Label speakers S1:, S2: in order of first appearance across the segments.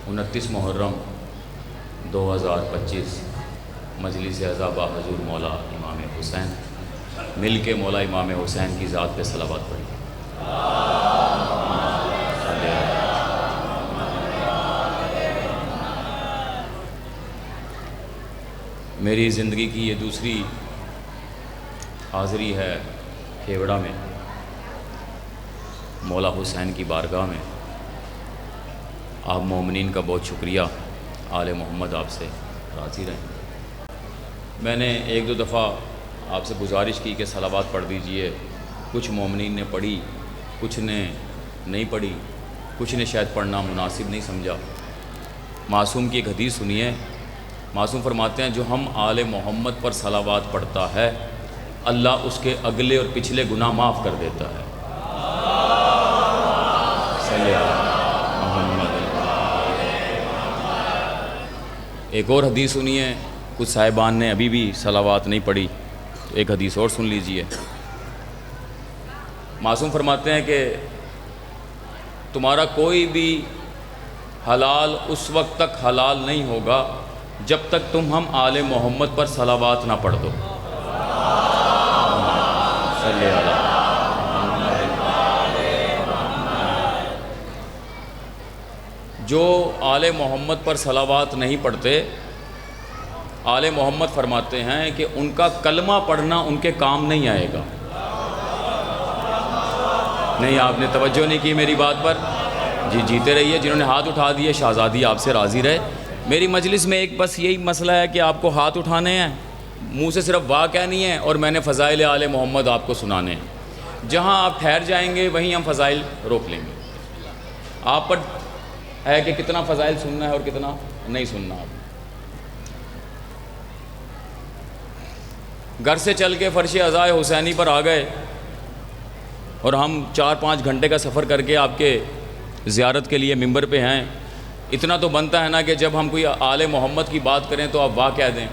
S1: 29 محرم 2025 مجلس عزا حضور مولا امام حسین مل کے مولا امام حسین کی ذات پہ صلوات پڑھی۔ میری زندگی کی یہ دوسری حاضری ہے کھیوڑا میں مولا حسین کی بارگاہ میں۔ آپ مومنین کا بہت شکریہ، آل محمد آپ سے راضی رہیں۔ میں نے ایک دو دفعہ آپ سے گزارش کی کہ صلوات پڑھ دیجئے، کچھ مومنین نے پڑھی، کچھ نے نہیں پڑھی، کچھ نے شاید پڑھنا مناسب نہیں سمجھا۔ معصوم کی ایک حدیث سنیے، معصوم فرماتے ہیں جو ہم آل محمد پر صلوات پڑھتا ہے اللہ اس کے اگلے اور پچھلے گناہ معاف کر دیتا ہے۔ صلی اللہ محمد۔ ایک اور حدیث سنیے، کچھ صاحبان نے ابھی بھی صلوات نہیں پڑھی، تو ایک حدیث اور سن لیجئے۔ معصوم فرماتے ہیں کہ تمہارا کوئی بھی حلال اس وقت تک حلال نہیں ہوگا جب تک تم ہم آل محمد پر صلوات نہ پڑھ دو۔ صلی اللہ۔ جو آل محمد پر صلوات نہیں پڑھتے، آل محمد فرماتے ہیں کہ ان کا کلمہ پڑھنا ان کے کام نہیں آئے گا۔ نہیں، آپ نے توجہ نہیں کی میری بات پر۔ جی جیتے رہیے، جنہوں نے ہاتھ اٹھا دیے شہزادی آپ سے راضی رہے۔ میری مجلس میں ایک بس یہی مسئلہ ہے کہ آپ کو ہاتھ اٹھانے ہیں، منہ سے صرف واہ کہنی ہے، اور میں نے فضائل آل محمد آپ کو سنانے ہیں۔ جہاں آپ ٹھہر جائیں گے وہیں ہم فضائل روک لیں گے۔ آپ پر ہے کہ کتنا فضائل سننا ہے اور کتنا نہیں سننا۔ آپ گھر سے چل کے فرش عزائے حسینی پر آ گئے اور ہم 4-5 گھنٹے کا سفر کر کے آپ کے زیارت کے لیے ممبر پہ ہیں۔ اتنا تو بنتا ہے نا کہ جب ہم کوئی آل محمد کی بات کریں تو آپ واہ کہہ دیں۔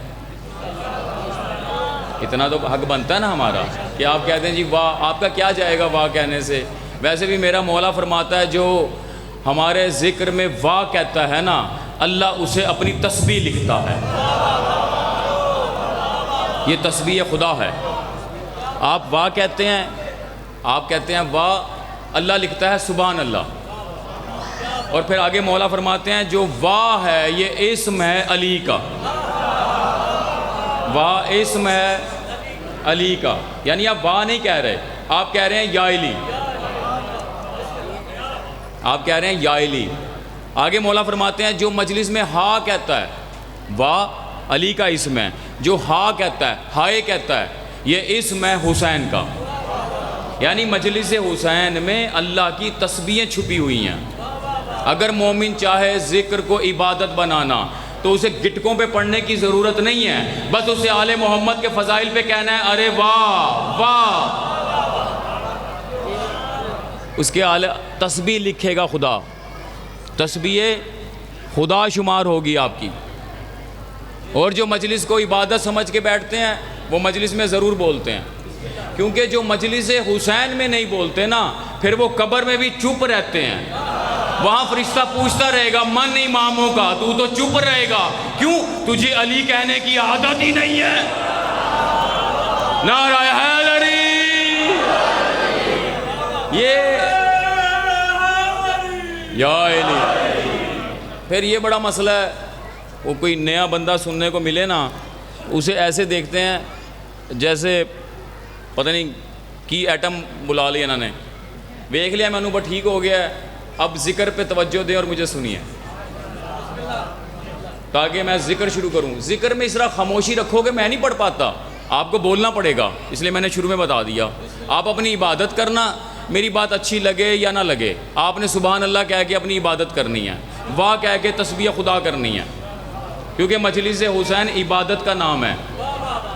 S1: اتنا تو حق بنتا ہے نا ہمارا کہ آپ کہہ دیں جی واہ۔ آپ کا کیا جائے گا واہ کہنے سے؟ ویسے بھی میرا مولا فرماتا ہے جو ہمارے ذکر میں واہ کہتا ہے نا اللہ اسے اپنی تسبیح لکھتا ہے۔ یہ تسبیح خدا ہے۔ آپ واہ کہتے ہیں، آپ کہتے ہیں واہ، اللہ لکھتا ہے سبحان اللہ۔ اور پھر آگے مولا فرماتے ہیں جو واہ ہے یہ اسم ہے علی کا، واہ اسم ہے علی کا، یعنی آپ واہ نہیں کہہ رہے، آپ کہہ رہے ہیں یا علی، آپ کہہ رہے ہیں یا علی۔ آگے مولا فرماتے ہیں جو مجلس میں ہا کہتا ہے، واہ علی کا اسم ہے، جو ہا کہتا ہے، ہائے کہتا ہے، یہ اسم ہے حسین کا۔ یعنی مجلس حسین میں اللہ کی تسبیحیں چھپی ہوئی ہیں۔ اگر مومن چاہے ذکر کو عبادت بنانا تو اسے گٹکوں پہ پڑھنے کی ضرورت نہیں ہے، بس اسے آل محمد کے فضائل پہ کہنا ہے ارے واہ واہ۔ اس کے تسبیح لکھے گا خدا، تسبیح خدا شمار ہوگی آپ کی۔ اور جو مجلس کو عبادت سمجھ کے بیٹھتے ہیں وہ مجلس میں ضرور بولتے ہیں، کیونکہ جو مجلس حسین میں نہیں بولتے نا پھر وہ قبر میں بھی چپ رہتے ہیں۔ وہاں فرشتہ پوچھتا رہے گا من اماموں کا، تو چپ رہے گا کیوں؟ تجھے علی کہنے کی عادت ہی نہیں ہے۔ نعرہ حیدری، یہ یا علی۔ پھر یہ بڑا مسئلہ ہے، وہ کوئی نیا بندہ سننے کو ملے نا اسے ایسے دیکھتے ہیں جیسے پتہ نہیں کی ایٹم بلا لیا انہوں نے، دیکھ لیا میں انہوں پر ٹھیک ہو گیا ہے، اب ذکر پہ توجہ دیں اور مجھے سنیے تاکہ میں ذکر شروع کروں۔ ذکر میں اس طرح خاموشی رکھو گے میں نہیں پڑھ پاتا، آپ کو بولنا پڑے گا، اس لیے میں نے شروع میں بتا دیا۔ آپ اپنی عبادت کرنا، میری بات اچھی لگے یا نہ لگے، آپ نے سبحان اللہ کہہ کے اپنی عبادت کرنی ہے، واہ کہہ کے تسبیح خدا کرنی ہے، کیونکہ مجلس حسین عبادت کا نام ہے،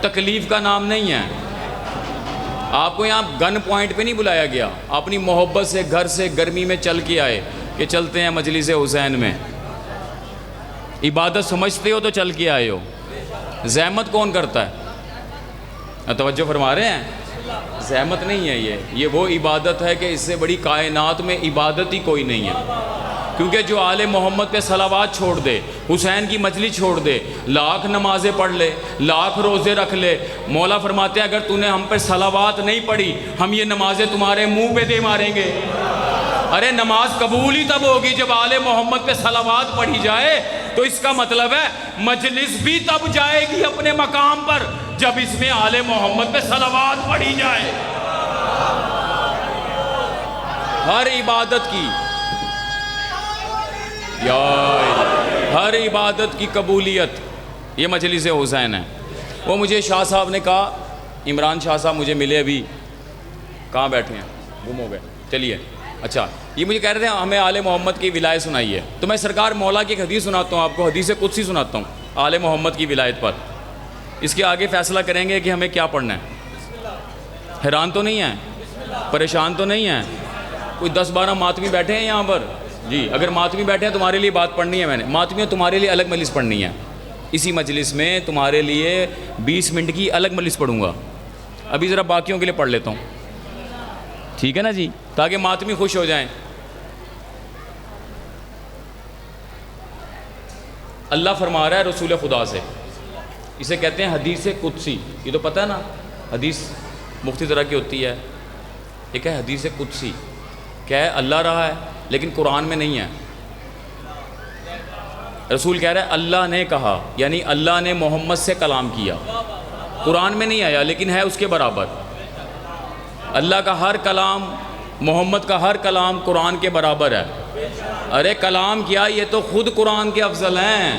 S1: تکلیف کا نام نہیں ہے۔ آپ کو یہاں گن پوائنٹ پہ نہیں بلایا گیا، اپنی محبت سے گھر سے گرمی میں چل کے آئے کہ چلتے ہیں مجلس حسین میں، عبادت سمجھتے ہو تو چل کے آئے ہو۔ زحمت کون کرتا ہے؟ توجہ فرما رہے ہیں؟ زحمت نہیں ہے یہ وہ عبادت ہے کہ اس سے بڑی کائنات میں عبادت ہی کوئی نہیں ہے۔ کیونکہ جو آل محمد پہ صلوات چھوڑ دے، حسین کی مجلس چھوڑ دے، لاکھ نمازیں پڑھ لے، لاکھ روزے رکھ لے، مولا فرماتے ہیں اگر تو نے ہم پہ صلوات نہیں پڑھی ہم یہ نمازیں تمہارے منہ پہ دے ماریں گے۔ ارے نماز قبول ہی تب ہوگی جب آل محمد پہ صلوات پڑھی جائے، تو اس کا مطلب ہے مجلس بھی تب جائے گی اپنے مقام پر جب اس میں آل محمد پہ صلوات پڑھی جائے۔ ہر عبادت کی ہر عبادت کی قبولیت یہ مجلس حسین ہے۔ وہ مجھے شاہ صاحب نے کہا، عمران شاہ صاحب مجھے ملے ابھی، کہاں بیٹھے ہیں، گم ہو گئے، چلیے اچھا، یہ مجھے کہہ رہے تھے ہمیں آل محمد کی ولایت سنائی ہے، تو میں سرکار مولا کی ایک حدیث سناتا ہوں آپ کو، حدیث قدسی سناتا ہوں آل محمد کی ولایت پر۔ اس کے آگے فیصلہ کریں گے کہ ہمیں کیا پڑھنا ہے۔ حیران تو نہیں ہیں، پریشان تو نہیں ہیں؟ کوئی 10-12 ماتمی بیٹھے ہیں یہاں پر؟ جی اگر ماتمی بیٹھے ہیں تمہارے لیے بات پڑھنی ہے، میں نے ماتمی تمہارے لیے الگ مجلس پڑھنی ہے، اسی مجلس میں تمہارے لیے 20 منٹ کی الگ مجلس پڑھوں گا۔ ابھی ذرا باقیوں کے لیے پڑھ لیتا ہوں، ٹھیک ہے نا جی، تاکہ ماتمی خوش ہو جائیں۔ اللہ فرما رہا ہے رسول خدا سے، اسے کہتے ہیں حدیث قدسی، یہ تو پتہ ہے نا، حدیث مختلف طرح کی ہوتی ہے، ایک ہے حدیث قدسی، کیا ہے اللہ رہا ہے لیکن قرآن میں نہیں ہے۔ رسول کہہ رہا ہے اللہ نے کہا، یعنی اللہ نے محمد سے کلام کیا، قرآن میں نہیں آیا لیکن ہے اس کے برابر۔ اللہ کا ہر کلام، محمد کا ہر کلام قرآن کے برابر ہے۔ ارے کلام کیا، یہ تو خود قرآن کے افضل ہیں۔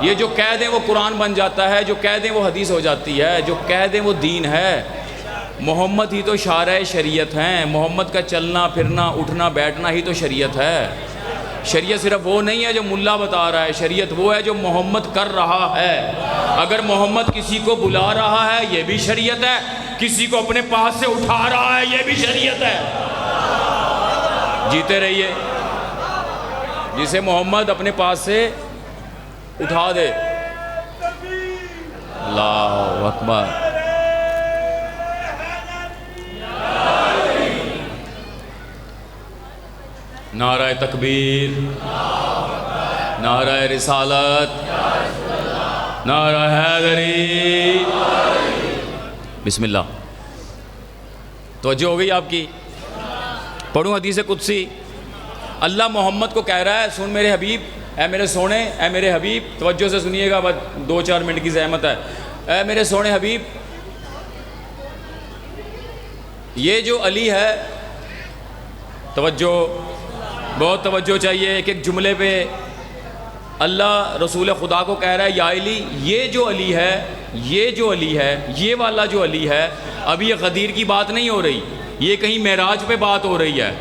S1: یہ جو کہہ دیں وہ قرآن بن جاتا ہے، جو کہہ دیں وہ حدیث ہو جاتی ہے، جو کہہ دیں وہ دین ہے۔ محمد ہی تو شارع شریعت ہیں، محمد کا چلنا پھرنا اٹھنا بیٹھنا ہی تو شریعت ہے۔ شریعت صرف وہ نہیں ہے جو ملا بتا رہا ہے، شریعت وہ ہے جو محمد کر رہا ہے۔ اگر محمد کسی کو بلا رہا ہے یہ بھی شریعت ہے، کسی کو اپنے پاس سے اٹھا رہا ہے یہ بھی شریعت ہے۔ جیتے رہیے، جسے محمد اپنے پاس سے اٹھا دے۔ اللہ اکبر۔ نعرہ تکبیر، نعرہ رسالت، نعرہ حیدری، بسم اللہ۔ توجہ ہو گئی آپ کی؟ پڑھوں حدیث قدسی۔ اللہ محمد کو کہہ رہا ہے سن میرے حبیب، اے میرے سونے، اے میرے حبیب، توجہ سے سنیے گا، بس 2-4 منٹ کی زحمت ہے۔ اے میرے سونے حبیب، یہ جو علی ہے، توجہ، بہت توجہ چاہیے، ایک ایک جملے پہ اللہ رسول خدا کو کہہ رہا ہے یا علی، یہ جو علی ہے، یہ جو علی ہے، یہ والا جو علی ہے، اب یہ غدیر کی بات نہیں ہو رہی، یہ کہیں معراج پہ بات ہو رہی ہے۔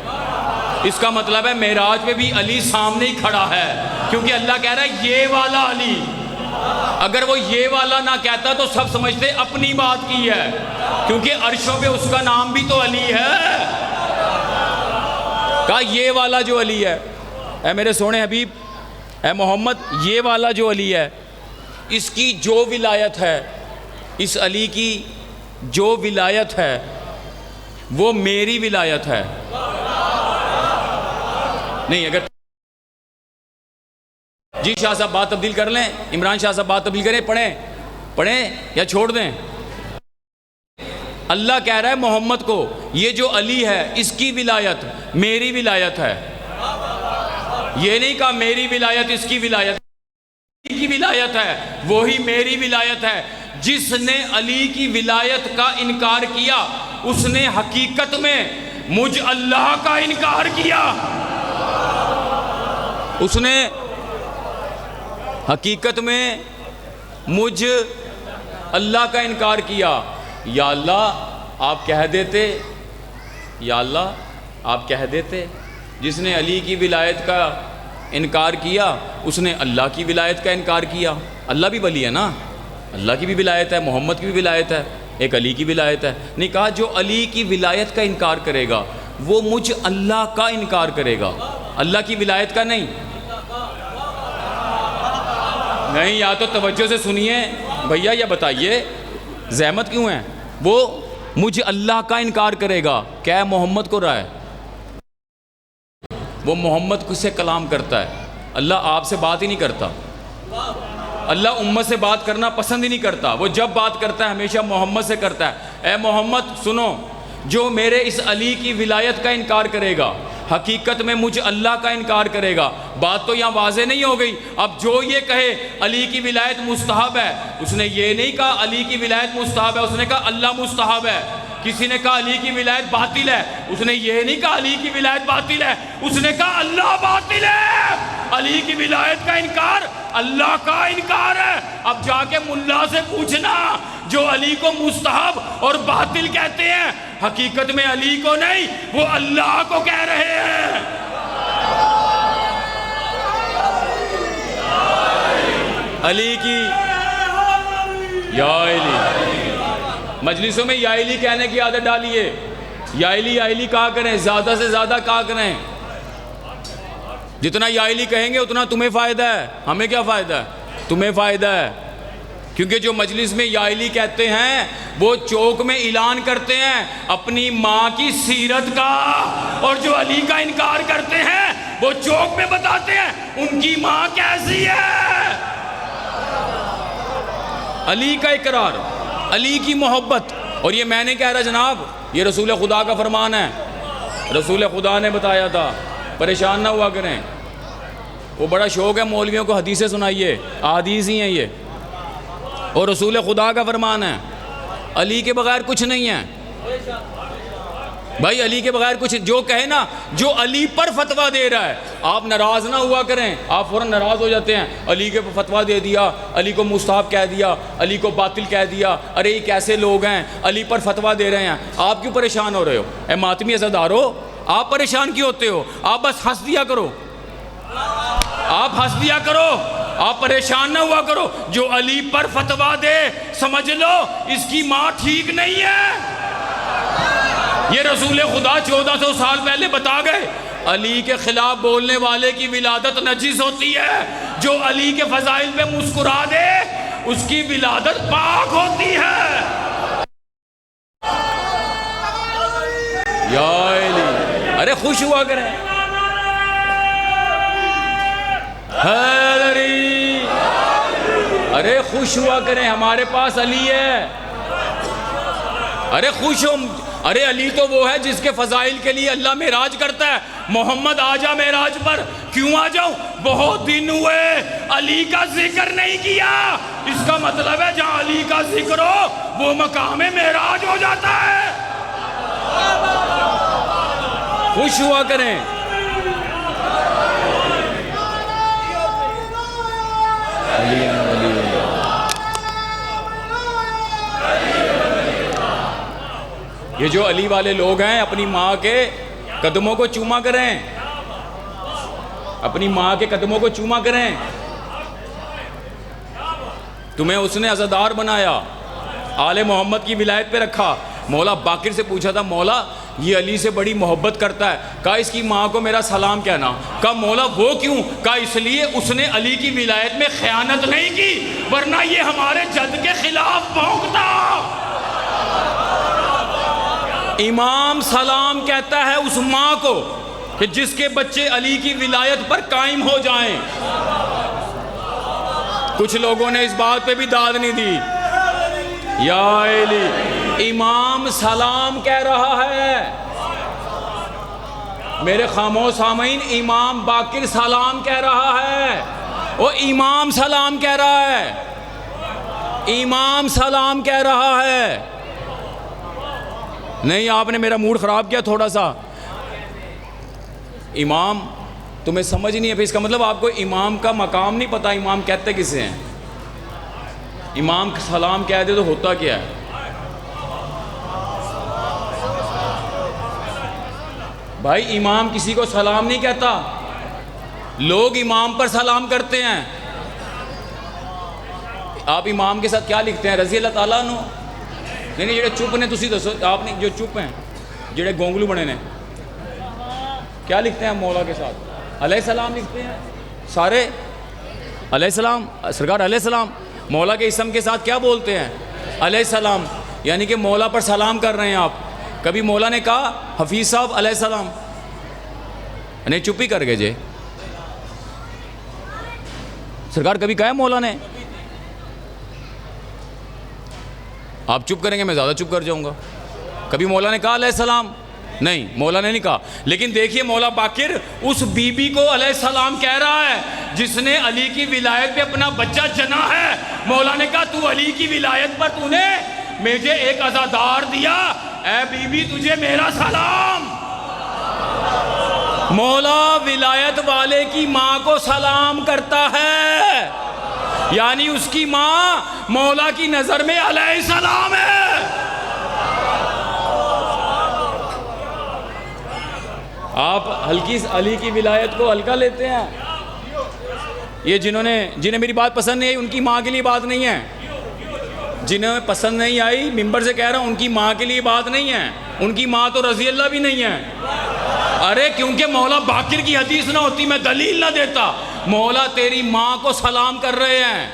S1: اس کا مطلب ہے معراج پہ بھی علی سامنے ہی کھڑا ہے، کیونکہ اللہ کہہ رہا ہے یہ والا علی۔ اگر وہ یہ والا نہ کہتا تو سب سمجھتے اپنی بات کی ہے، کیونکہ عرشوں پہ اس کا نام بھی تو علی ہے۔ کہا یہ والا جو علی ہے، اے میرے سونے حبیب، اے محمد، یہ والا جو علی ہے، اس کی جو ولایت ہے، اس علی کی جو ولایت ہے وہ میری ولایت ہے۔ نہیں اگر جی شاہ صاحب بات تبدیل کر لیں، عمران شاہ صاحب بات تبدیل کریں، پڑھیں یا چھوڑ دیں۔ اللہ کہہ رہا ہے محمد کو یہ جو علی ہے اس کی ولایت میری ولایت ہے۔ یہ نہیں کہا میری ولایت اس کی ولایت، علی کی ولایت ہے وہی میری ولایت ہے۔ جس نے علی کی ولایت کا انکار کیا اس نے حقیقت میں مجھ اللہ کا انکار کیا، اس نے حقیقت میں مجھ اللہ کا انکار کیا۔ یا اللہ آپ کہہ دیتے، یا اللہ آپ کہہ دیتے، جس نے علی کی ولایت کا انکار کیا اس نے اللہ کی ولایت کا انکار کیا۔ اللہ بھی ولی ہے نا، اللہ کی بھی ولایت ہے، محمد کی بھی ولایت ہے، ایک علی کی ولایت ہے۔ نہیں کہا جو علی کی ولایت کا انکار کرے گا وہ مجھ اللہ کا انکار کرے گا، اللہ کی ولایت کا نہیں۔ نہیں، یا تو توجہ سے سنیے بھیا یا بتائیے زحمت کیوں ہے؟ وہ مجھ اللہ کا انکار کرے گا، کیا محمد کو رائے؟ وہ محمد سے کلام کرتا ہے، اللہ آپ سے بات ہی نہیں کرتا۔ اللہ امت سے بات کرنا پسند ہی نہیں کرتا، وہ جب بات کرتا ہے ہمیشہ محمد سے کرتا ہے۔ اے محمد سنو، جو میرے اس علی کی ولایت کا انکار کرے گا حقیقت میں مجھ اللہ کا انکار کرے گا۔ بات تو یہاں واضح نہیں ہو گئی؟ اب جو یہ کہے علی کی ولایت مستحب ہے، اس نے یہ نہیں کہا علی کی ولایت مستحب ہے، اس نے کہا اللہ مستحب ہے۔ کسی نے کہا علی کی ولایت باطل ہے، اس نے یہ نہیں کہا علی کی ولایت باطل ہے، اس نے کہا اللہ باطل ہے۔ علی کی ولایت کا انکار اللہ کا انکار ہے۔ اب جا کے ملا سے پوچھنا، جو علی کو مستحب اور باطل کہتے ہیں حقیقت میں علی کو نہیں، وہ اللہ کو کہہ رہے ہیں۔ علی کی یا علی، مجلسوں میں یا علی کہنے کی عادت ڈالیے، یا علی کہا کریں، زیادہ سے زیادہ کہا کریں۔ جتنا یا علی کہیں گے اتنا تمہیں فائدہ ہے، ہمیں کیا فائدہ ہے؟ تمہیں فائدہ ہے، کیونکہ جو مجلس میں یا علی کہتے ہیں وہ چوک میں اعلان کرتے ہیں اپنی ماں کی سیرت کا، اور جو علی کا انکار کرتے ہیں وہ چوک میں بتاتے ہیں ان کی ماں کیسی ہے۔ علی کا اقرار، علی کی محبت، اور یہ میں نے کہہ رہا جناب، یہ رسول خدا کا فرمان ہے، رسول خدا نے بتایا تھا۔ پریشان نہ ہوا کریں، وہ بڑا شوق ہے مولویوں کو حدیثیں سنائیے، احادیث ہی ہیں یہ، اور رسول خدا کا فرمان ہے۔ علی کے بغیر کچھ نہیں ہے بھائی، علی کے بغیر کچھ، جو کہے نا، جو علی پر فتویٰ دے رہا ہے، آپ ناراض نہ ہوا کریں، آپ فوراً ناراض ہو جاتے ہیں، علی کے فتویٰ دے دیا، علی کو مستحب کہہ دیا، علی کو باطل کہہ دیا، ارے یہ کیسے لوگ ہیں علی پر فتویٰ دے رہے ہیں۔ آپ کیوں پریشان ہو رہے ہو؟ اے ماتمی عزادارو، آپ پریشان کیوں ہوتے ہو؟ آپ بس ہنس دیا کرو، آپ ہنس دیا کرو، آپ پریشان نہ ہوا کرو۔ جو علی پر فتویٰ دے سمجھ لو اس کی ماں ٹھیک نہیں ہے۔ یہ رسول خدا 1400 سال پہلے بتا گئے، علی کے خلاف بولنے والے کی ولادت نجس ہوتی ہے، جو علی کے فضائل پہ مسکرا دے اس کی ولادت پاک ہوتی ہے۔ یا علی، ارے خوش ہوا کریں، حیدری، ارے خوش ہوا کریں، ہمارے پاس علی ہے، ارے خوش ہو۔ ارے علی تو وہ ہے جس کے فضائل کے لیے اللہ معراج کرتا ہے۔ محمد آ جا معراج پر، کیوں آ جاؤں؟ بہت دن ہوئے علی کا ذکر نہیں کیا۔ اس کا مطلب ہے جہاں علی کا ذکر ہو وہ مقام معراج ہو جاتا ہے۔ خوش ہوا کریں۔ یہ جو علی والے لوگ ہیں اپنی ماں کے قدموں کو چوما کریں، اپنی ماں کے قدموں کو چوما کریں۔ تمہیں اس نے عزادار بنایا، آل محمد کی ولایت پہ رکھا۔ مولا باقر سے پوچھا تھا، مولا یہ علی سے بڑی محبت کرتا ہے، کہا اس کی ماں کو میرا سلام کہنا۔ کہا مولا وہ کیوں؟ کہا اس لیے اس نے علی کی ولایت میں خیانت نہیں کی، ورنہ یہ ہمارے جد کے خلاف بھونکتا۔ امام سلام کہتا ہے اس ماں کو کہ جس کے بچے علی کی ولایت پر قائم ہو جائیں۔ کچھ لوگوں نے اس بات پہ بھی داد نہیں دی۔ یا علی، امام سلام کہہ رہا ہے، میرے خاموش سامعین، امام باقر سلام کہہ رہا ہے، وہ امام سلام کہہ رہا ہے، امام سلام کہہ رہا ہے۔ نہیں، آپ نے میرا موڈ خراب کیا تھوڑا سا۔ امام تمہیں سمجھ نہیں ہے، پھر اس کا مطلب آپ کو امام کا مقام نہیں پتا، امام کہتے کسے ہیں؟ امام سلام کہہ دے تو ہوتا کیا ہے؟ بھائی امام کسی کو سلام نہیں کہتا، لوگ امام پر سلام کرتے ہیں۔ آپ امام کے ساتھ کیا لکھتے ہیں؟ رضی اللہ تعالیٰ عنہ؟ نہیں جڑے چپ نے تسی دسو، آپ نے جو چپ ہیں، جڑے گونگلو بنے نے، کیا لکھتے ہیں مولا کے ساتھ؟ علیہ السلام لکھتے ہیں سارے، علیہ السلام، سرکار علیہ السلام۔ مولا کے اسم کے ساتھ کیا بولتے ہیں؟ علیہ السلام، یعنی کہ مولا پر سلام کر رہے ہیں آپ۔ کبھی مولا نے کہا حفیظ صاحب علیہ السلام؟ نہیں چپ ہی کر گئے جے سرکار کبھی کہا ہے مولا نے؟ آپ چپ کریں گے میں زیادہ چپ کر جاؤں گا. کبھی مولا نے کہا علیہ السلام؟ نہیں مولا نے نہیں کہا. لیکن دیکھیے مولا باقر اس بی بی کو علیہ السلام کہہ رہا ہے جس نے علی کی ولایت پہ اپنا بچہ جنا ہے. مولا نے کہا تو علی کی ولایت پر تو نے مجھے ایک عزادار دیا، اے بی بی تجھے میرا سلام. مولا ولایت والے کی ماں کو سلام کرتا ہے، یعنی اس کی ماں مولا کی نظر میں علیہ السلام ہے. آپ ہلکی علی کی ولایت کو ہلکا لیتے ہیں. یہ جنہیں میری بات پسند نہیں آئی ان کی ماں کے لیے بات نہیں ہے. جنہیں پسند نہیں آئی ممبر سے کہہ رہا ہوں ان کی ماں کے لیے بات نہیں ہے. ان کی ماں تو رضی اللہ بھی نہیں ہے. ارے کیونکہ مولا باقر کی حدیث نہ ہوتی میں دلیل نہ دیتا. مولا تیری ماں کو سلام کر رہے ہیں،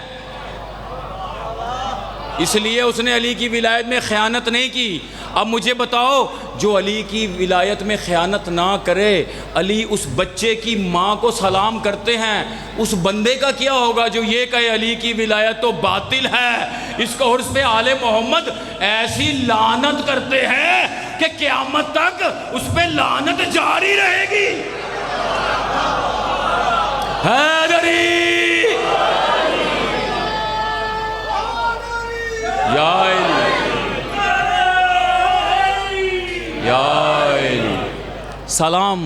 S1: اس لیے اس نے علی کی ولایت میں خیانت نہیں کی. اب مجھے بتاؤ جو علی کی ولایت میں خیانت نہ کرے، علی اس بچے کی ماں کو سلام کرتے ہیں، اس بندے کا کیا ہوگا جو یہ کہے علی کی ولایت تو باطل ہے؟ اس کو عرص پہ آل محمد ایسی لعنت کرتے ہیں کہ قیامت تک اس پہ لعنت جاری رہے گی. حیدری یا علی یا علی سلام.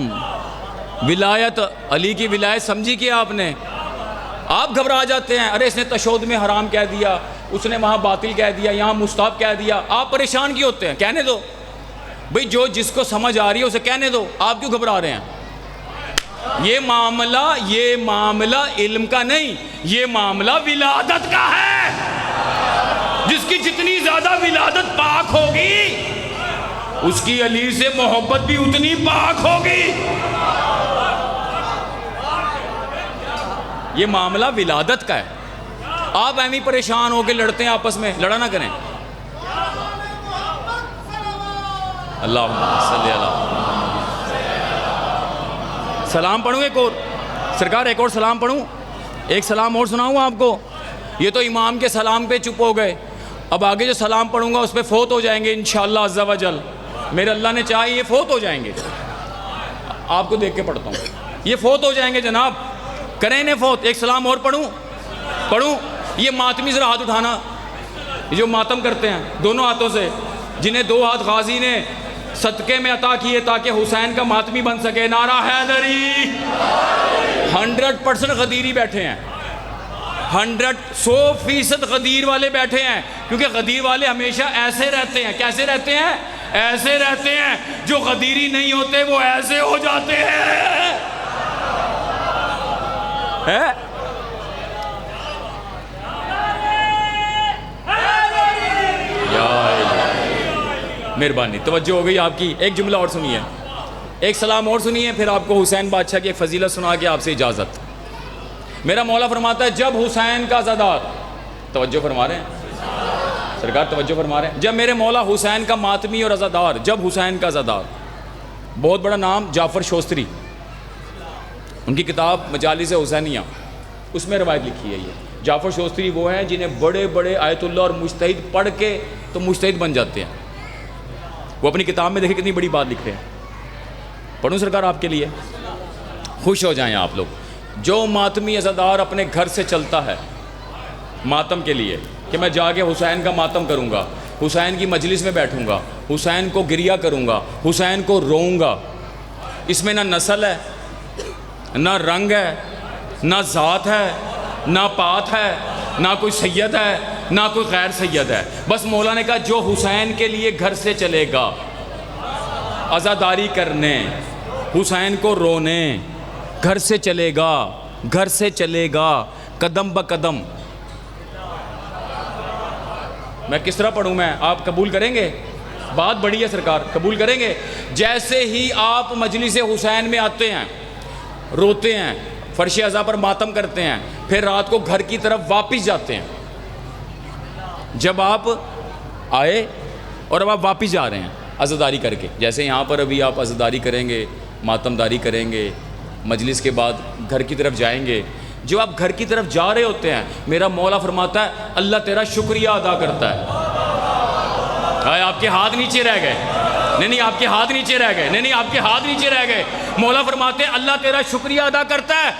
S1: ولایت علی کی ولایت سمجھی کیا آپ نے؟ آپ گھبرا جاتے ہیں، ارے اس نے تشہد میں حرام کہہ دیا، اس نے وہاں باطل کہہ دیا، یہاں مستحب کہہ دیا. آپ پریشان کیوں ہوتے ہیں؟ کہنے دو بھئی، جو جس کو سمجھ آ رہی ہے اسے کہنے دو. آپ کیوں گھبرا رہے ہیں؟ یہ معاملہ علم کا نہیں، یہ معاملہ ولادت کا ہے. جس کی جتنی زیادہ ولادت پاک ہوگی اس کی علی سے محبت بھی اتنی پاک ہوگی. یہ معاملہ ولادت کا ہے. آپ ایویں پریشان ہو کے لڑتے ہیں آپس میں، لڑا نہ کریں. اللہم صلی اللہ. سلام پڑھوں ایک اور سرکار، ایک اور سلام پڑھوں، ایک سلام اور سناؤں آپ کو. یہ تو امام کے سلام پہ چپ ہو گئے، اب آگے جو سلام پڑھوں گا اس پہ فوت ہو جائیں گے انشاءاللہ عز و جل. میرے اللہ نے چاہا یہ فوت ہو جائیں گے. آپ کو دیکھ کے پڑھتا ہوں، یہ فوت ہو جائیں گے جناب، کریں انہیں فوت. ایک سلام اور پڑھوں. یہ ماتمی ذرا ہاتھ اٹھانا، یہ جو ماتم کرتے ہیں دونوں ہاتھوں سے، جنہیں 2 ہاتھ غازی نے صدقے میں عطا کیے تاکہ حسین کا ماتمی بن سکے. نعرہ حیدری. 100% غدیری بیٹھے ہیں، 100% غدیر والے بیٹھے ہیں، کیونکہ غدیر والے ہمیشہ ایسے رہتے ہیں. کیسے رہتے ہیں؟ ایسے رہتے ہیں. جو غدیری نہیں ہوتے وہ ایسے ہو جاتے ہیں. مہربانی، توجہ ہو گئی آپ کی. ایک جملہ اور سنیے، ایک سلام اور سنیے، پھر آپ کو حسین بادشاہ کی ایک فضیلت سنا کے آپ سے اجازت. میرا مولا فرماتا ہے جب حسین کا عزادار، توجہ فرما رہے ہیں سرکار، توجہ فرما رہے ہیں، جب میرے مولا حسین کا ماتمی اور عزادار، جب حسین کا عزادار، بہت بڑا نام جعفر شوستری، ان کی کتاب مجالس حسینیہ، اس میں روایت لکھی ہے. یہ جعفر شوستری وہ ہیں جنہیں بڑے بڑے آیت اللہ اور مجتہد پڑھ کے تو مجتہد بن جاتے ہیں. وہ اپنی کتاب میں دیکھیں کتنی بڑی بات لکھ رہے ہیں. پڑھوں سرکار آپ کے لیے؟ خوش ہو جائیں آپ لوگ. جو ماتمی عزادار اپنے گھر سے چلتا ہے ماتم کے لیے کہ میں جا کے حسین کا ماتم کروں گا، حسین کی مجلس میں بیٹھوں گا، حسین کو گریہ کروں گا، حسین کو روؤں گا، اس میں نہ نسل ہے، نہ رنگ ہے، نہ ذات ہے، نہ پات ہے، نہ کوئی سید ہے، نہ کوئی غیر سید ہے. بس مولا نے کہا جو حسین کے لیے گھر سے چلے گا عزاداری کرنے، حسین کو رونے، گھر سے چلے گا قدم بقدم. میں کس طرح پڑھوں؟ میں آپ قبول کریں گے؟ بات بڑی ہے سرکار، قبول کریں گے؟ جیسے ہی آپ مجلس حسین میں آتے ہیں، روتے ہیں، فرش عزا پر ماتم کرتے ہیں، پھر رات کو گھر کی طرف واپس جاتے ہیں. جب آپ آئے اور اب آپ واپس جا رہے ہیں عزاداری کر کے، جیسے یہاں پر ابھی آپ عزاداری کریں گے، ماتم داری کریں گے، مجلس کے بعد گھر کی طرف جائیں گے، جب آپ گھر کی طرف جا رہے ہوتے ہیں میرا مولا فرماتا ہے اللہ تیرا شکریہ ادا کرتا ہے۔ آپ کے ہاتھ نیچے رہ گئے، نہیں آپ کے ہاتھ نیچے رہ گئے، نہیں آپ کے ہاتھ نیچے رہ گئے۔ مولا فرماتے ہیں اللہ تیرا شکریہ ادا کرتا ہے۔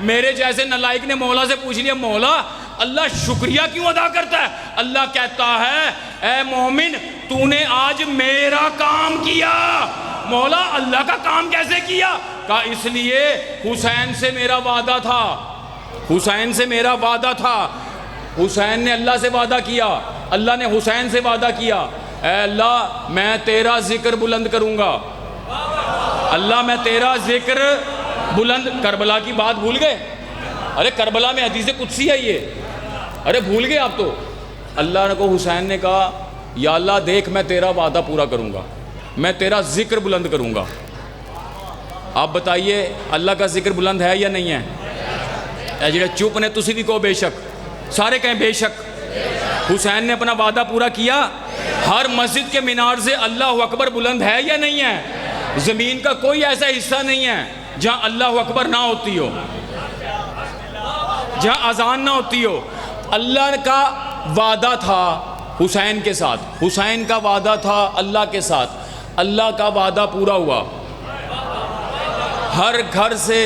S1: میرے جیسے نالائق نے مولا سے پوچھ لیا مولا اللہ شکریہ کیوں ادا کرتا ہے؟ اللہ کہتا ہے اے مومن تو نے آج میرا کام کیا۔ مولا اللہ کا کام کیسے کیا؟ کہا اس لیے حسین سے میرا وعدہ تھا، حسین سے میرا وعدہ تھا، حسین نے اللہ سے وعدہ کیا، اللہ نے حسین سے وعدہ کیا اے اللہ میں تیرا ذکر بلند کروں گا، اللہ میں تیرا ذکر بلند۔ کربلا کی بات بھول گئے؟ ارے کربلا میں حدیث قدسی ہے یہ، ارے بھول گئے آپ تو۔ اللہ کو حسین نے کہا یا اللہ دیکھ میں تیرا وعدہ پورا کروں گا، میں تیرا ذکر بلند کروں گا۔ آپ بتائیے اللہ کا ذکر بلند ہے یا نہیں ہے؟ اے جڑے چپ نے تسی بھی کہو بے شک، سارے کہیں بے شک۔ حسین نے اپنا وعدہ پورا کیا۔ ہر مسجد کے مینار سے اللہ اکبر بلند ہے یا نہیں ہے؟ زمین کا کوئی ایسا حصہ نہیں ہے جہاں اللہ اکبر نہ ہوتی ہو، جہاں اذان نہ ہوتی ہو۔ اللہ کا وعدہ تھا حسین کے ساتھ، حسین کا وعدہ تھا اللہ کے ساتھ، اللہ کا وعدہ پورا ہوا۔ ہر گھر سے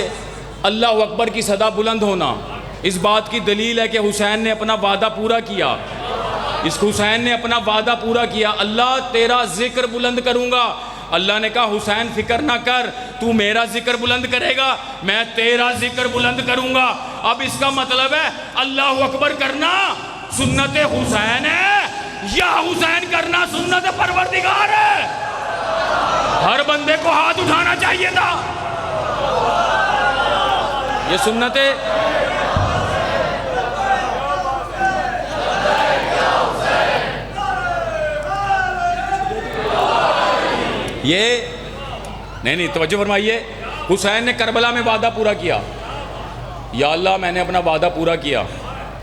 S1: اللہ اکبر کی صدا بلند ہونا اس بات کی دلیل ہے کہ حسین نے اپنا وعدہ پورا کیا، اس حسین نے اپنا وعدہ پورا کیا۔ اللہ تیرا ذکر بلند کروں گا۔ اللہ نے کہا حسین فکر نہ کر، تو میرا ذکر بلند کرے گا میں تیرا ذکر بلند کروں گا۔ اب اس کا مطلب ہے اللہ اکبر کرنا سنت حسین ہے یا حسین کرنا سنت پروردگار ہے؟ ہر بندے کو ہاتھ اٹھانا چاہیے تھا۔ یہ سنت یہ نہیں توجہ فرمائیے۔ حسین نے کربلا میں وعدہ پورا کیا، یا اللہ میں نے اپنا وعدہ پورا کیا،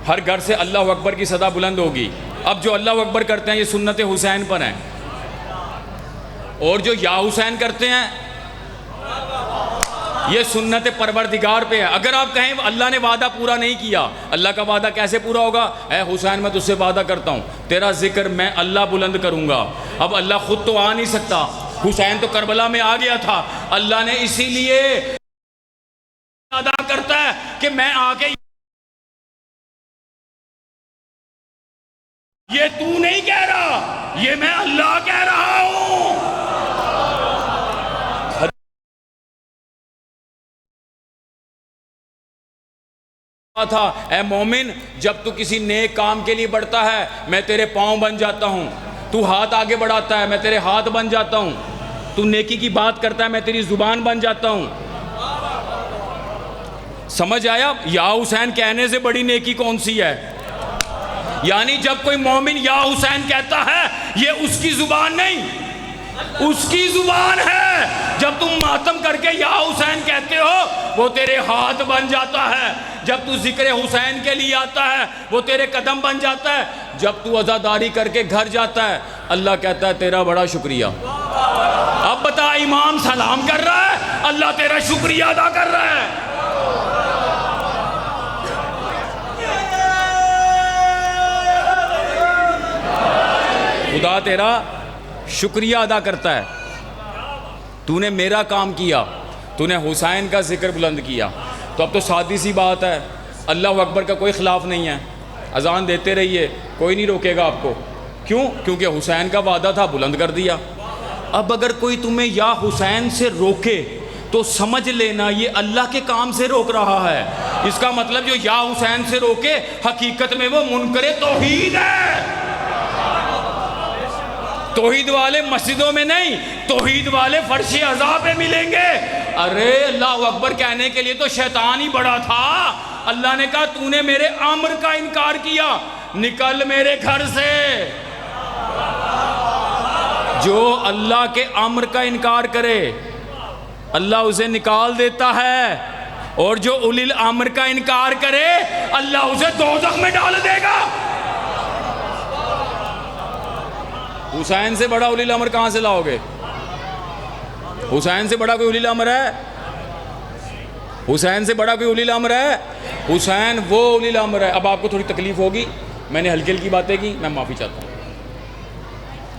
S1: ہر گھر سے اللہ اکبر کی صدا بلند ہوگی۔ اب جو اللہ اکبر کرتے ہیں یہ سنت حسین پر ہیں، اور جو یا حسین کرتے ہیں یہ سنت پروردگار پہ ہے۔ اگر آپ کہیں اللہ نے وعدہ پورا نہیں کیا، اللہ کا وعدہ کیسے پورا ہوگا؟ اے حسین میں تجھ سے وعدہ کرتا ہوں تیرا ذکر میں اللہ بلند کروں گا۔ اب اللہ خود تو آ نہیں سکتا، حسین تو کربلا میں آ گیا تھا، اللہ نے اسی لیے ادا کرتا ہے کہ میں آ کے یہ تو نہیں کہہ رہا، یہ میں اللہ کہہ رہا ہوں۔ تھا اے مومن جب تو کسی نیک کام کے لیے بڑھتا ہے میں تیرے پاؤں بن جاتا ہوں، تو ہاتھ آگے بڑھاتا ہے میں تیرے ہاتھ بن جاتا ہوں، تو نیکی کی بات کرتا ہے میں تیری زبان بن جاتا ہوں۔ سمجھ آیا؟ یا حسین کہنے سے بڑی نیکی کون سی ہے؟ یعنی جب کوئی مومن یا حسین کہتا ہے یہ اس کی زبان نہیں، اس کی زبان ہے۔ جب تم ماتم کر کے یا حسین کہتے ہو وہ تیرے ہاتھ بن جاتا ہے، جب تو ذکر حسین کے لیے آتا ہے وہ تیرے قدم بن جاتا ہے، جب تو عزاداری کر کے گھر جاتا ہے اللہ کہتا ہے تیرا بڑا شکریہ۔ اب بتا امام سلام کر رہا ہے اللہ تیرا شکریہ ادا کر رہا ہے۔ خدا تیرا شکریہ ادا کرتا ہے، تو نے میرا کام کیا، تو نے حسین کا ذکر بلند کیا۔ تو اب تو سادی سی بات ہے، اللہ اکبر کا کوئی خلاف نہیں ہے، اذان دیتے رہیے کوئی نہیں روکے گا آپ کو۔ کیوں؟ کیونکہ حسین کا وعدہ تھا بلند کر دیا۔ اب اگر کوئی تمہیں یا حسین سے روکے تو سمجھ لینا یہ اللہ کے کام سے روک رہا ہے۔ اس کا مطلب جو یا حسین سے روکے حقیقت میں وہ منکر توحید ہے۔ توحید والے مسجدوں میں نہیں، توحید والے فرش عزا پہ ملیں گے۔ ارے اللہ اکبر کہنے کے لیے تو شیطان ہی بڑا تھا۔ اللہ نے کہا تو نے میرے امر کا انکار کیا، نکل میرے گھر سے۔ جو اللہ کے امر کا انکار کرے اللہ اسے نکال دیتا ہے، اور جو اولی الامر کا انکار کرے اللہ اسے دوزخ میں ڈال دے گا۔ حسین سے بڑا اولی الامر کہاں سے لاؤ گے؟ حسین سے بڑا کوئی اولی الامر ہے؟ حسین سے بڑا کوئی اولی الامر ہے؟ حسین وہ اولی الامر ہے. اب آپ کو تھوڑی تکلیف ہوگی، میں نے ہلکی ہلکی باتیں کی، میں معافی چاہتا ہوں.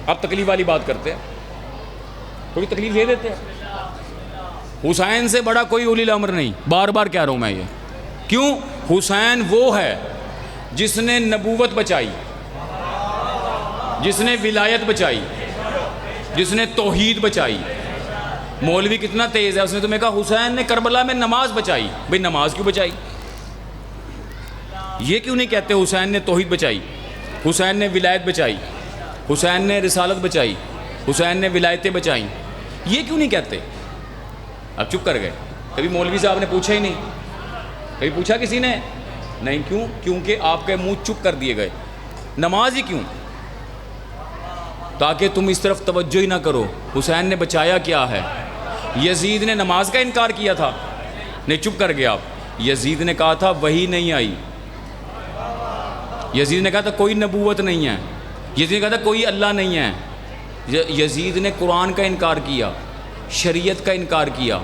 S1: اب تکلیف والی بات کرتے ہیں، تھوڑی تکلیف دے دیتے ہیں. حسین سے بڑا کوئی اولی الامر نہیں، بار بار کہہ رہا ہوں میں یہ. کیوں؟ حسین وہ ہے جس نے نبوت بچائی، جس نے ولایت بچائی، جس نے توحید بچائی. مولوی کتنا تیز ہے، اس نے تمہیں کہا حسین نے کربلا میں نماز بچائی. بھئی نماز کیوں بچائی؟ یہ کیوں نہیں کہتے حسین نے توحید بچائی، حسین نے ولایت بچائی، حسین نے رسالت بچائی، حسین نے ولایتیں بچائیں؟ یہ کیوں نہیں کہتے؟ اب چپ کر گئے. کبھی مولوی صاحب نے پوچھا ہی نہیں؟ کبھی پوچھا کسی نے؟ نہیں. کیوں؟ کیونکہ آپ کے منہ چپ کر دیے گئے. نماز ہی کیوں؟ تاکہ تم اس طرف توجہ ہی نہ کرو. حسین نے بچایا کیا ہے؟ یزید نے نماز کا انکار کیا تھا، نہیں چپ کر گیا آپ. یزید نے کہا تھا وحی نہیں آئی، یزید نے کہا تھا کوئی نبوت نہیں ہے، یزید نے کہا تھا کوئی اللہ نہیں ہے. یزید نے قرآن کا انکار کیا، شریعت کا انکار کیا.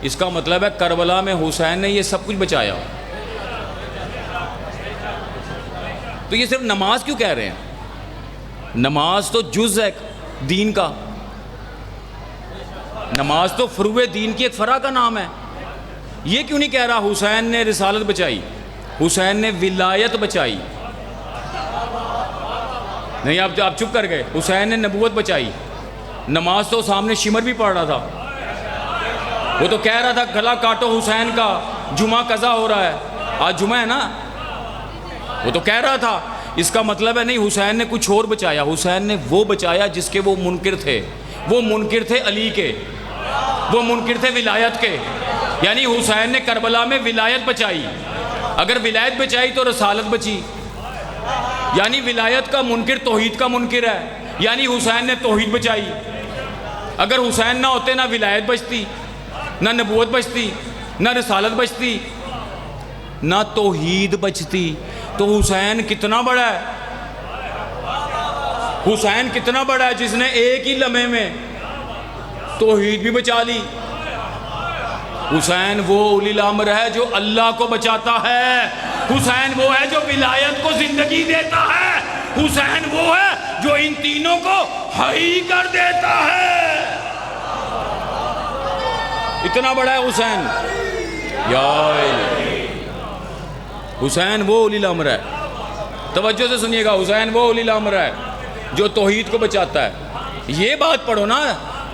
S1: اس کا مطلب ہے کربلا میں حسین نے یہ سب کچھ بچایا. تو یہ صرف نماز کیوں کہہ رہے ہیں؟ نماز تو جز ہے دین کا، نماز تو فروع دین کی ایک فرع کا نام ہے. یہ کیوں نہیں کہہ رہا حسین نے رسالت بچائی، حسین نے ولایت بچائی؟ نہیں، آپ چپ کر گئے. حسین نے نبوت بچائی. نماز تو سامنے شمر بھی پڑھ رہا تھا، وہ تو کہہ رہا تھا گلا کاٹو حسین کا، جمعہ قضا ہو رہا ہے، آج جمعہ ہے نا. وہ تو کہہ رہا تھا. اس کا مطلب ہے نہیں حسین نے کچھ اور بچایا. حسین نے وہ بچایا جس کے وہ منکر تھے. وہ منکر تھے علی کے، وہ منکر تھے ولایت کے. یعنی حسین نے کربلا میں ولایت بچائی. اگر ولایت بچائی تو رسالت بچی. یعنی ولایت کا منکر توحید کا منکر ہے، یعنی حسین نے توحید بچائی. اگر حسین نہ ہوتے نہ ولایت بچتی، نہ نبوت بچتی، نہ رسالت بچتی، نہ توحید بچتی. تو حسین کتنا بڑا ہے؟ حسین کتنا بڑا ہے جس نے ایک ہی لمحے میں توحید بھی بچا لی. حسین وہ اولی الامر ہے جو اللہ کو بچاتا ہے. حسین وہ ہے جو ولایت کو زندگی دیتا ہے. حسین وہ ہے جو ان تینوں کو حی کر دیتا ہے. اتنا بڑا ہے حسین. یا حسین وہ اولی الامر ہے. توجہ سے سنیے گا، حسین وہ اولی الامر ہے جو توحید کو بچاتا ہے. یہ بات پڑھو نا،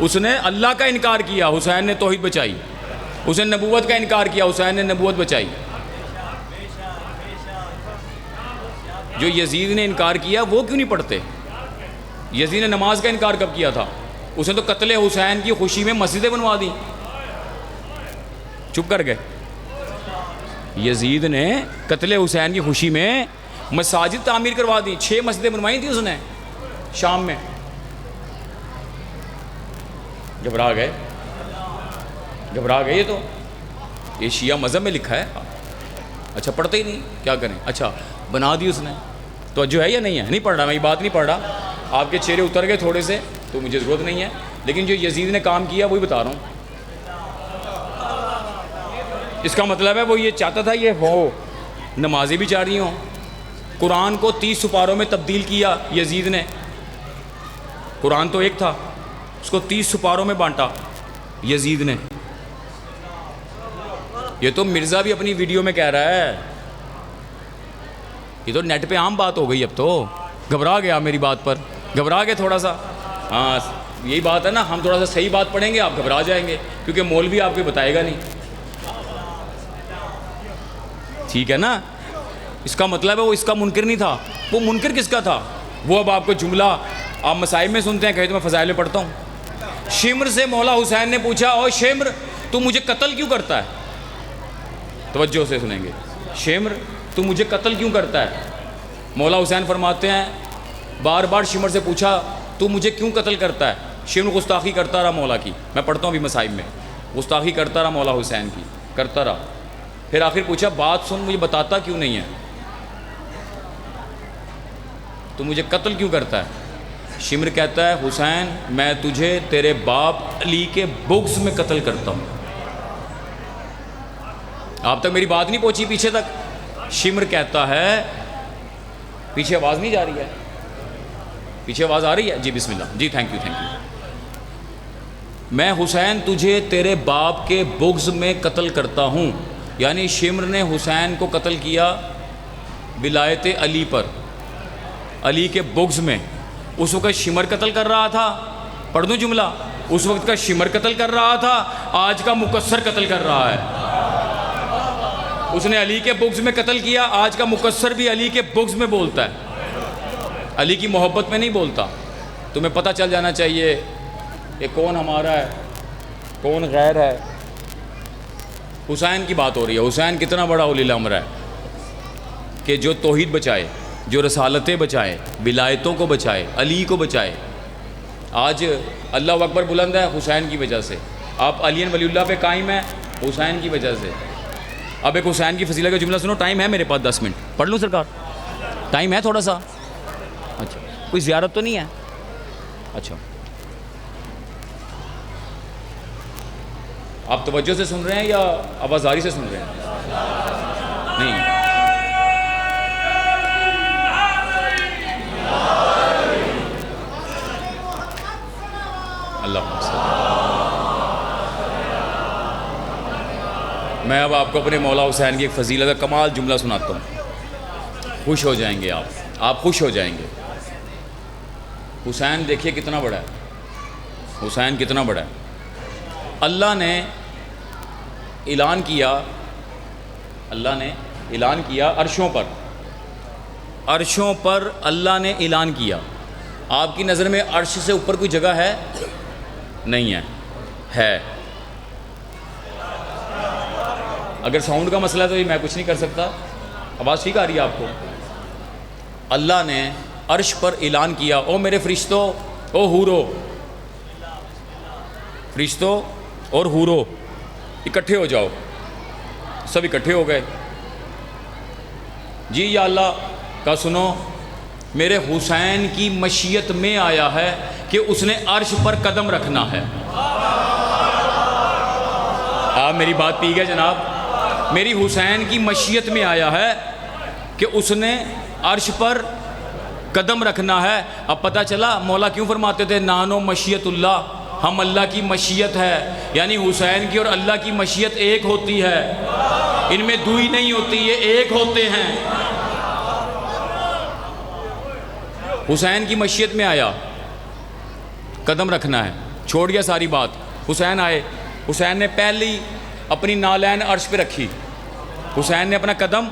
S1: اس نے اللہ کا انکار کیا، حسین نے توحید بچائی. اس نے نبوت کا انکار کیا، حسین نے نبوت بچائی. جو یزید نے انکار کیا وہ کیوں نہیں پڑھتے؟ یزید نے نماز کا انکار کب کیا تھا؟ اس نے تو قتل حسین کی خوشی میں مسجدیں بنوا دی. چپ کر گئے. یزید نے قتل حسین کی خوشی میں مساجد تعمیر کروا دی. 6 مسجدیں بنوائی تھی اس نے شام میں. گھبرا گئے، گھبرا گئے. یہ تو یہ شیعہ مذہب میں لکھا ہے. اچھا پڑھتے ہی نہیں، کیا کریں. اچھا بنا دی اس نے. توجہ ہے یا نہیں ہے؟ نہیں پڑھ رہا میں، یہ بات نہیں پڑھ رہا. آپ کے چہرے اتر گئے تھوڑے سے تو مجھے ضرورت نہیں ہے، لیکن جو یزید نے کام کیا وہی بتا رہا ہوں. اس کا مطلب ہے وہ یہ چاہتا تھا یہ ہو، نمازیں بھی جاری ہوں. قرآن کو 30 سپاروں میں تبدیل کیا یزید نے. قرآن تو ایک تھا، اس کو 30 سپاروں میں بانٹا یزید نے. یہ تو مرزا بھی اپنی ویڈیو میں کہہ رہا ہے. یہ تو نیٹ پہ عام بات ہو گئی. اب تو گھبرا گیا میری بات پر، گھبرا گئے تھوڑا سا. ہاں یہی بات ہے نا، ہم تھوڑا سا صحیح بات پڑھیں گے آپ گھبرا جائیں گے، کیونکہ مولوی آپ کو بتائے گا نہیں. ٹھیک ہے نا. اس کا مطلب ہے وہ اس کا منکر نہیں تھا. وہ منکر کس کا تھا؟ وہ اب آپ کو جملہ آپ مصائب میں سنتے ہیں، کہیں تو میں فضائل میں پڑھتا ہوں. شمر سے مولا حسین نے پوچھا، او شمر تو مجھے قتل کیوں کرتا ہے؟ توجہ سے سنیں گے. شمر تو مجھے قتل کیوں کرتا ہے؟ مولا حسین فرماتے ہیں بار بار شمر سے پوچھا تو مجھے کیوں قتل کرتا ہے؟ شمر گستاخی کرتا رہا مولا کی. میں پڑھتا ہوں ابھی مصائب میں. گستاخی کرتا رہا مولا حسین کی، کرتا رہا. پھر آخر پوچھا بات سن، مجھے بتاتا کیوں نہیں ہے؟ تو مجھے قتل کیوں کرتا ہے؟ شمر کہتا ہے حسین میں تجھے تیرے باپ علی کے بغض میں قتل کرتا ہوں. آپ تک میری بات نہیں پہنچی پیچھے تک؟ شمر کہتا ہے، پیچھے آواز نہیں جا رہی ہے؟ پیچھے آواز آ رہی ہے؟ جی بسم اللہ، جی تھینک یو تھینک یو۔ میں حسین تجھے تیرے باپ کے بغض میں قتل کرتا ہوں، یعنی شمر نے حسین کو قتل کیا ولایت علی پر، علی کے بغض میں۔ اس وقت شمر قتل کر رہا تھا، پڑھ دوں جملہ، اس وقت کا شمر قتل کر رہا تھا، آج کا مکثر قتل کر رہا ہے۔ اس نے علی کے بغض میں قتل کیا، آج کا مکثر بھی علی کے بغض میں بولتا ہے، علی کی محبت میں نہیں بولتا۔ تمہیں پتہ چل جانا چاہیے کہ کون ہمارا ہے کون غیر ہے۔ حسین کی بات ہو رہی ہے، حسین کتنا بڑا اولی الامر ہے کہ جو توحید بچائے، جو رسالتیں بچائے، ولایتوں کو بچائے، علی کو بچائے۔ آج اللہ اکبر بلند ہے حسین کی وجہ سے، آپ علی ولی اللہ پہ قائم ہیں حسین کی وجہ سے۔ اب ایک حسین کی فضیلت کا جملہ سنو، ٹائم ہے میرے پاس 10 منٹ، پڑھ لوں سرکار؟ ٹائم ہے تھوڑا سا؟ اچھا، کوئی زیارت تو نہیں ہے؟ اچھا، آپ توجہ سے سن رہے ہیں یا آوازاری سے سن رہے ہیں؟ نہیں، اللہ میں اب آپ کو اپنے مولا حسین کی ایک فضیلت کا کمال جملہ سناتا ہوں، خوش ہو جائیں گے آپ خوش ہو جائیں گے۔ حسین دیکھیے کتنا بڑا ہے، حسین کتنا بڑا ہے۔ اللہ نے اعلان کیا عرشوں پر اللہ نے اعلان کیا۔ آپ کی نظر میں عرش سے اوپر کوئی جگہ ہے؟ نہیں ہے۔ اگر ساؤنڈ کا مسئلہ ہے تو یہ میں کچھ نہیں کر سکتا۔ آواز ٹھیک آ رہی ہے آپ کو؟ اللہ نے عرش پر اعلان کیا، او میرے فرشتوں، او حورو، فرشتوں اور حورو اکٹھے ہو جاؤ۔ سب اکٹھے ہو گئے۔ جی یا اللہ کا سنو، میرے حسین کی مشیت میں آیا ہے کہ اس نے عرش پر قدم رکھنا ہے۔ آپ میری بات پی گئے جناب؟ میری حسین کی مشیت میں آیا ہے کہ اس نے عرش پر قدم رکھنا ہے۔ اب پتہ چلا مولا کیوں فرماتے تھے نانو مشیت اللہ، ہم اللہ کی مشیت ہے، یعنی حسین کی اور اللہ کی مشیت ایک ہوتی ہے، ان میں دوئی نہیں ہوتی، یہ ایک ہوتے ہیں۔ حسین کی مشیت میں آیا، قدم رکھنا ہے، چھوڑ گیا ساری بات۔ حسین آئے، حسین نے پہلی اپنی نالین عرش پہ رکھی، حسین نے اپنا قدم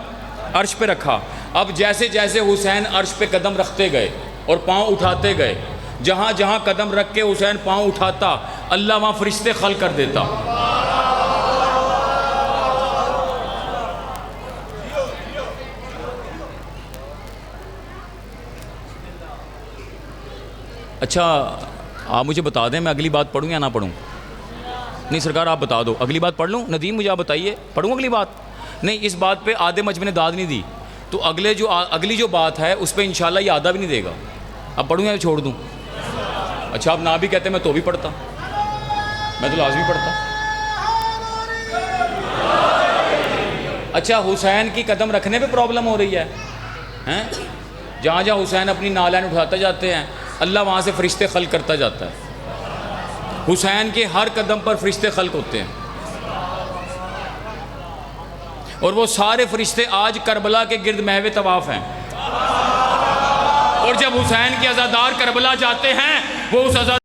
S1: عرش پہ رکھا۔ اب جیسے جیسے حسین عرش پہ قدم رکھتے گئے اور پاؤں اٹھاتے گئے، جہاں جہاں قدم رکھ کے حسین پاؤں اٹھاتا، اللہ وہاں فرشتے خلق کر دیتا۔ اچھا آپ مجھے بتا دیں میں اگلی بات پڑھوں یا نہ پڑھوں؟ نہیں سرکار آپ بتا دو، اگلی بات پڑھ لوں؟ ندیم مجھے آپ بتائیے، پڑھوں اگلی بات؟ نہیں، اس بات پہ آدھے مجمع نے داد نہیں دی، تو اگلی جو بات ہے اس پہ انشاءاللہ یہ آدھا بھی نہیں دے گا۔ اب پڑھوں یا چھوڑ دوں؟ اچھا آپ نہ بھی کہتے میں تو بھی پڑھتا، میں تو لازمی پڑھتا۔ اچھا حسین کی قدم رکھنے پہ پرابلم ہو رہی ہے؟ جہاں جہاں حسین اپنی نالین اٹھاتے جاتے ہیں، اللہ وہاں سے فرشتے خلق کرتا جاتا ہے۔ حسین کے ہر قدم پر فرشتے خلق ہوتے ہیں، اور وہ سارے فرشتے آج کربلا کے گرد محو طواف ہیں۔ اور جب حسین کے عزادار کربلا جاتے ہیں، وہ اس عزادار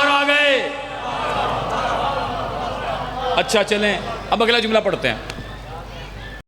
S1: آ گئے۔ اچھا چلیں اب اگلا جملہ پڑھتے ہیں۔